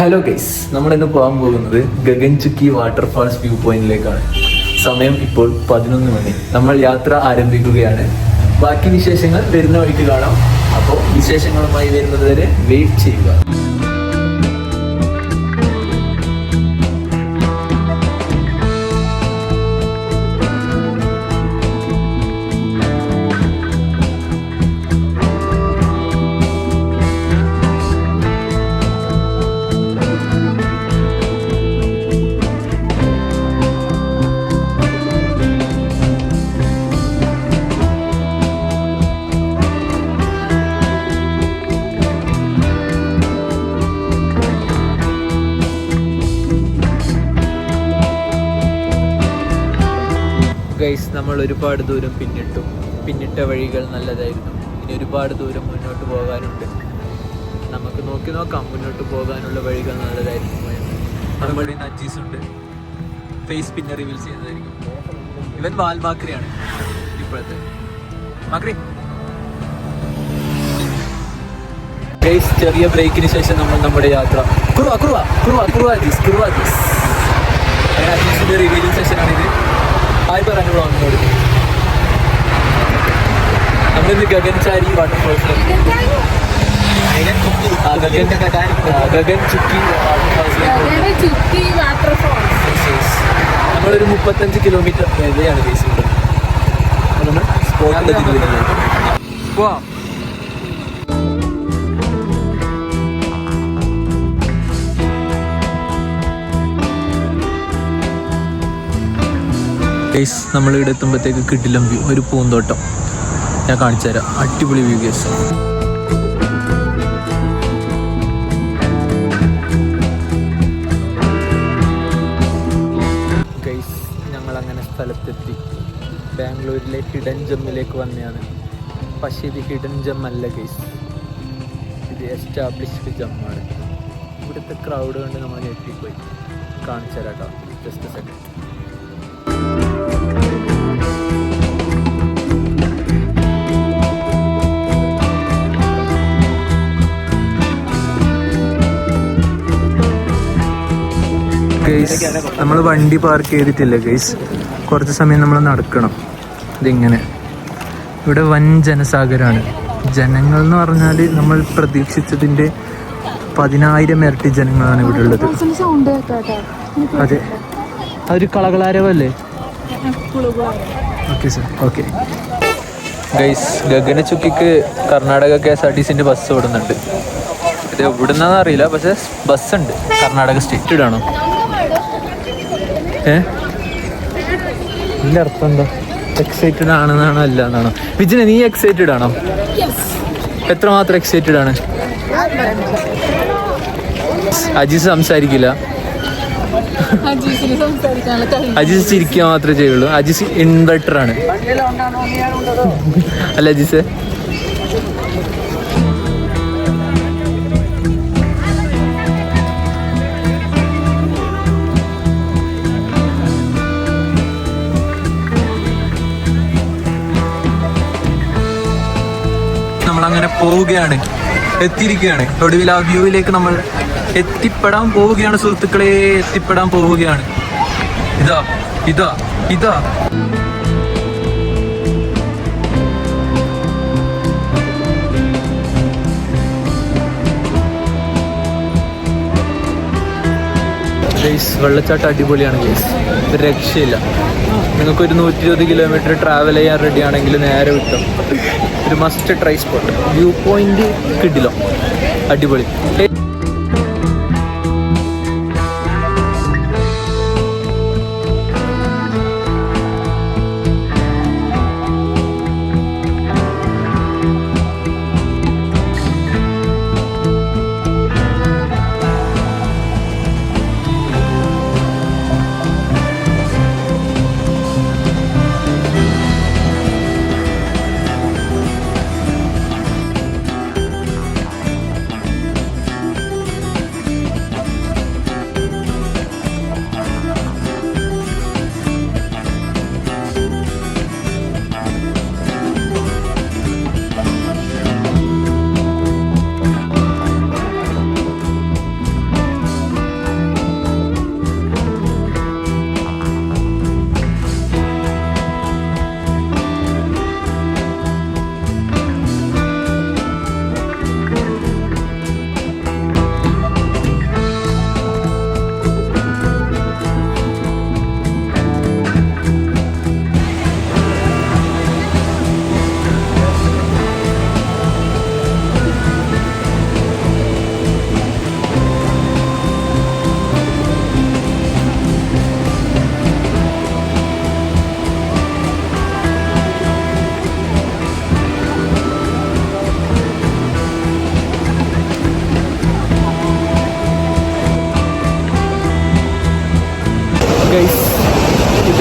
Hello guys, നമ്മളിന്ന് പോകാൻ പോകുന്നത് ഗഗൻ ചുക്കി വാട്ടർഫാൾസ് വ്യൂ പോയിന്റിലേക്കാണ്. സമയം ഇപ്പോൾ 11 മണി. നമ്മൾ യാത്ര ആരംഭിക്കുകയാണ്. ബാക്കി വിശേഷങ്ങൾ വരുന്ന വഴിക്ക് കാണാം. അപ്പോൾ വിശേഷങ്ങളുമായി വരുന്നത് വരെ വെയിറ്റ് ചെയ്യുക. ഗൈസ്, നമ്മൾ ഒരുപാട് ദൂരം പിന്നിട്ട വഴികൾ നല്ലതായിരുന്നു. ഇനി ഒരുപാട് ദൂരം മുന്നോട്ട് പോകാനുണ്ട്. നമുക്ക് നോക്കാം മുന്നോട്ട് പോകാനുള്ള വഴികൾ നല്ലതായിരുന്നു. നമ്മുടെ അജീസ് ഉണ്ട്, ഫേസ് പിന്നെ റിവീൽ ചെയ്യുന്നതായിരിക്കും. ഇവൻ വാൽമാക്രിയാണ് ഇപ്പോഴത്തെ മാക്രി. ഗൈസ്, ചെറിയ ബ്രേക്കിന് ശേഷം നമ്മൾ നമ്മുടെ യാത്ര അജീസിന്റെ റിവീലിംഗ് സെഷനാണിത്. നമ്മളിന്ന് ഗഗൻചാരി വാട്ടർഫോൾസ്, ഗഗൻ ചുക്കി വാട്ടർഫോൾസ്. നമ്മളൊരു 35 കിലോമീറ്റർ വേദയാണ് ബേസിക്കുന്നത്. നമ്മൾ സ്പോട്ടിലെത്തി പോവാം. ഗൈസ്, നമ്മളിവിടെ എത്തുമ്പോഴത്തേക്ക് കിടിലം വ്യൂ, ഒരു പൂന്തോട്ടം ഞാൻ കാണിച്ചു തരാം. അടിപൊളി വ്യൂ ഗൈസ്. ഗൈസ്, ഞങ്ങളങ്ങനെ സ്ഥലത്തെത്തി. ബാംഗ്ലൂരിലെ ഹിഡൻ ജമ്മിലേക്ക് വന്നതാണ്. പക്ഷേ ഇത് ഹിഡൻ ജം അല്ല ഗൈസ്, ഇത് എസ്റ്റാബ്ലിഷ്ഡ് ജമ്മാണ്. ഇവിടുത്തെ ക്രൗഡ് കൊണ്ട് നമ്മൾ ഞെട്ടിപ്പോയി. കാണിച്ചു തരാം കേട്ടോ, ജസ്റ്റ് സെക്കൻഡ്. ഗൈസ്, നമ്മൾ വണ്ടി പാർക്ക് ചെയ്തിട്ടില്ല ഗൈസ്. കുറച്ച് സമയം നമ്മൾ നടക്കണം. ഇതിങ്ങനെ ഇവിടെ വൻ ജനസാഗരമാണ്. ജനങ്ങൾ എന്ന് പറഞ്ഞാൽ നമ്മൾ പ്രതീക്ഷിച്ചതിൻ്റെ 10,000 ഇരട്ടി ജനങ്ങളാണ് ഇവിടെ ഉള്ളത്. അതെ, അതൊരു കളകളാരവല്ലേ? Okay sir, okay. ഗൈസ്, ഗഗന ചുക്കിക്ക് കർണാടക KSRTCൻ്റെ ബസ് ഓടുന്നുണ്ട്. ഇത് എവിടുന്നാന്ന് അറിയില്ല, പക്ഷേ ബസ്സുണ്ട്. കർണാടക സ്റ്റേറ്റഡ് ആണോ? ഇതിൻ്റെ അർത്ഥം എന്താ? എക്സൈറ്റഡ് ആണെന്നാണോ അല്ല എന്നാണോ? വിജിന, നീ എക്സൈറ്റഡ് ആണോ? എത്രമാത്രം എക്സൈറ്റഡ് ആണ്? അജീസ് സംസാരിക്കില്ല. അജീസ് ചിരിക്കുക മാത്രമേ ചെയ്യുള്ളൂ. അജീസ് ഇൻവെർട്ടർ ആണ് അല്ല അജീസ്? നമ്മളങ്ങനെ പോവുകയാണ്, എത്തിയിരിക്കുകയാണ്. ഒടുവിൽ ആ വ്യൂവിലേക്ക് നമ്മൾ എത്തിപ്പെടാൻ പോവുകയാണ് സുഹൃത്തുക്കളെ, എത്തിപ്പെടാൻ പോവുകയാണ്. ഇതാ ഇതാ ഇതാ ഗൈസ്, വെള്ളച്ചാട്ടം അടിപൊളിയാണ് ഗൈസ്, ഒരു രക്ഷയില്ല. നിങ്ങൾക്കൊരു 120 കിലോമീറ്റർ ട്രാവൽ ചെയ്യാൻ റെഡി ആണെങ്കിൽ നേരെ വിട്ടും. ഒരു must try spot. View point കിടിലോ, അടിപൊളി.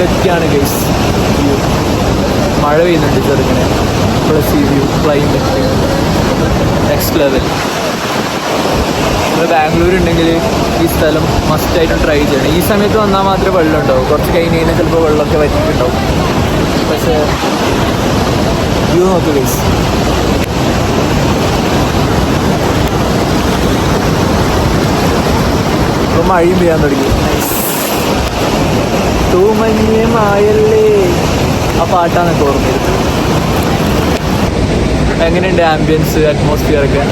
ഇതൊക്കെയാണ് ഗൈസ് വ്യൂ. മഴ പെയ്യുന്നുണ്ട് ചെറുങ്ങനെ. പ്ലസ് ഈ വ്യൂ ക്ലൈമറ്റ് നെക്സ്റ്റ് ലെവൽ. നമ്മൾ ബാംഗ്ലൂർ ഉണ്ടെങ്കിൽ ഈ സ്ഥലം മസ്റ്റായിട്ടും ട്രൈ ചെയ്യണം. ഈ സമയത്ത് വന്നാൽ മാത്രമേ വെള്ളം ഉണ്ടാവും. കുറച്ച് കഴിഞ്ഞ് കഴിഞ്ഞാൽ ചിലപ്പോൾ വെള്ളമൊക്കെ വറ്റിയിട്ടുണ്ടാവും. പക്ഷേ വ്യൂ നോക്ക് ഗൈസ്. ഇപ്പോൾ മഴയും പെയ്യാൻ തുടങ്ങി. തൂമഞ്ഞമായല്ലേ ആ പാട്ടാന്നൊക്കെ ഓർമ്മയിരുന്നു. എങ്ങനെയുണ്ട് ആംബിയൻസ്, അറ്റ്മോസ്ഫിയർ ഒക്കെ?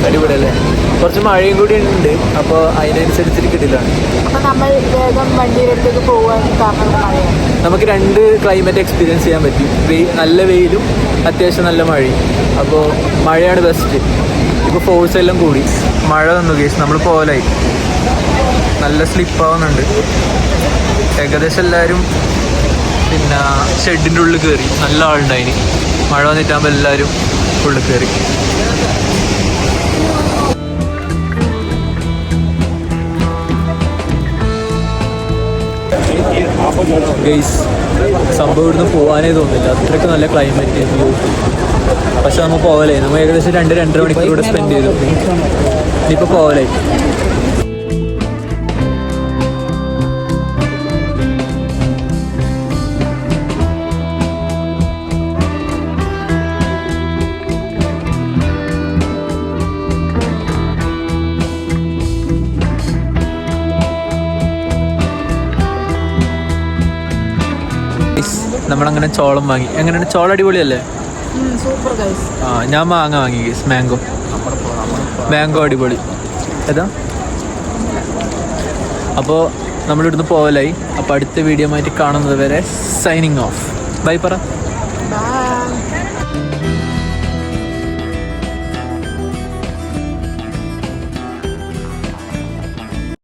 അടിപൊളിയല്ലേ? കുറച്ച് മഴയും കൂടി ഉണ്ട്, അപ്പോൾ അതിനനുസരിച്ചിട്ട് കിട്ടില്ലാണ്. നമുക്ക് രണ്ട് ക്ലൈമറ്റ് എക്സ്പീരിയൻസ് ചെയ്യാൻ പറ്റും. നല്ല വെയിലും അത്യാവശ്യം നല്ല മഴയും. അപ്പോൾ മഴയാണ് ബെസ്റ്റ്. ഇപ്പോൾ ഫോഴ്സ് എല്ലാം കൂടി മഴ വന്നു കേസ്. നമ്മൾ പോലായി നല്ല സ്ലിപ്പാവുന്നുണ്ട്. ഏകദേശം എല്ലാവരും പിന്നെ ഷെഡിൻ്റെ ഉള്ളിൽ കയറി. നല്ല ആളുണ്ടായിന്. മഴ വന്നിട്ടാകുമ്പോൾ എല്ലാവരും ഉള്ളിൽ കയറി. ഗെയ്സ്, സംഭവം ഇവിടുന്ന് പോകാനേ തോന്നില്ല. അത്രയ്ക്ക് നല്ല ക്ലൈമറ്റ് വ്യൂ. പക്ഷെ നമ്മൾ പോകലേ. നമ്മൾ ഏകദേശം 2-2.5 മണിക്കൂർ ഇവിടെ സ്പെൻഡ് ചെയ്തു. ഇനിയിപ്പോൾ പോകലേ. നമ്മളങ്ങനെ ചോളം വാങ്ങി. എങ്ങനെയാണ് ചോളം? അടിപൊളിയല്ലേ? ആ, ഞാൻ മാങ്ങ വാങ്ങി ഗീസ്. മാംഗോ അടിപൊളി. ഏതാ? അപ്പോൾ നമ്മളിവിടുന്ന് പോവലായി. അപ്പോൾ അടുത്ത വീഡിയോ ആയിട്ട് കാണുന്നത് വരെ സൈനിങ് ഓഫ്. ബൈ പറ.